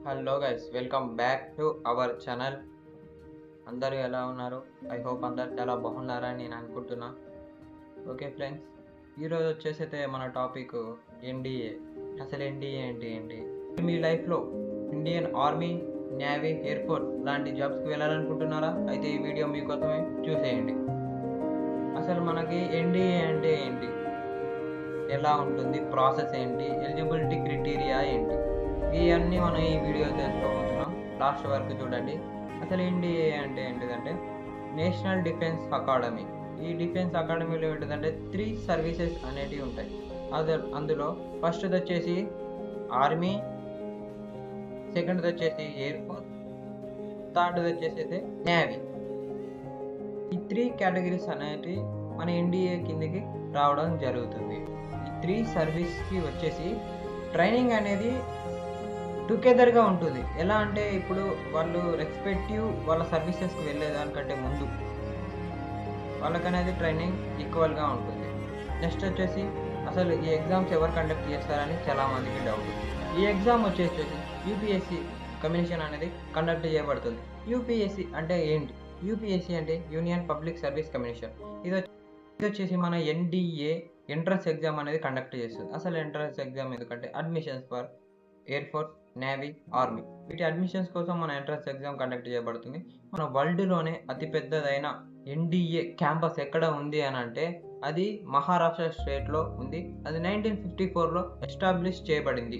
Hello guys, welcome back to our channel. అందరూ ఎలా ఉన్నారు? ఐ హోప్ అందరు చాలా బాగున్నారని నేను అనుకుంటున్నా. ఓకే ఫ్రెండ్స్, ఈరోజు వచ్చేసైతే మన టాపిక్ ఎన్డీఏ. అసలు ఎన్డీఏ ఏంటి? మీ లైఫ్లో Indian army, navy, air force లాంటి జాబ్స్కి వెళ్ళాలనుకుంటున్నారా? అయితే ఈ వీడియో మీకోసమే, చూసేయండి. అసలు మనకి ఎన్డీఏ అంటే ఏంటి, ఎలా ఉంటుంది, ప్రాసెస్ ఏంటి, ఎలిజిబిలిటీ క్రైటీరియా ఏంటి, ఇవన్నీ మనం ఈ వీడియో తెలుసుకోబోతున్నాం. లాస్ట్ వరకు చూడండి. అసలు ఎన్డీఏ అంటే ఏంటిదంటే నేషనల్ డిఫెన్స్ అకాడమీ. ఈ డిఫెన్స్ అకాడమీలో ఏంటిదంటే 3 సర్వీసెస్ అనేటివి ఉంటాయి. అందులో ఫస్ట్ది వచ్చేసి ఆర్మీ, సెకండ్ది వచ్చేసి ఎయిర్ ఫోర్స్, థర్డ్ది వచ్చేసి నేవీ. ఈ 3 కేటగిరీస్ అనేటివి మన ఎన్డీఏ కిందకి రావడం జరుగుతుంది. ఈ 3 సర్వీస్కి వచ్చేసి ట్రైనింగ్ అనేది టుగెదర్గా ఉంటుంది. ఎలా అంటే ఇప్పుడు వాళ్ళు రెస్పెక్టివ్ వాళ్ళ సర్వీసెస్కి వెళ్ళేదానికంటే ముందు వాళ్ళకనేది ట్రైనింగ్ ఈక్వల్గా ఉంటుంది. నెక్స్ట్ వచ్చేసి అసలు ఈ ఎగ్జామ్స్ ఎవరు కండక్ట్ చేస్తారని చాలామందికి డౌట్. ఈ ఎగ్జామ్ వచ్చేసి యూపీఎస్సి కమిషన్ అనేది కండక్ట్ చేయబడుతుంది. యూపీఎస్సి అంటే ఏంటి? యూపీఎస్సి అంటే యూనియన్ పబ్లిక్ సర్వీస్ కమిషన్. ఇది వచ్చేసి మన ఎన్డీఏ ఎంట్రన్స్ ఎగ్జామ్ అనేది కండక్ట్ చేస్తుంది. అసలు ఎంట్రన్స్ ఎగ్జామ్ ఎందుకంటే admissions for air force, navy, army, వీటి అడ్మిషన్స్ కోసం మన ఎంట్రన్స్ ఎగ్జామ్ కండక్ట్ చేయబడుతుంది. మన వరల్డ్లోనే అతిపెద్దదైన ఎన్డీఏ క్యాంపస్ ఎక్కడ ఉంది అని అంటే అది మహారాష్ట్ర స్టేట్లో ఉంది. అది 1954లో ఎస్టాబ్లిష్ చేయబడింది.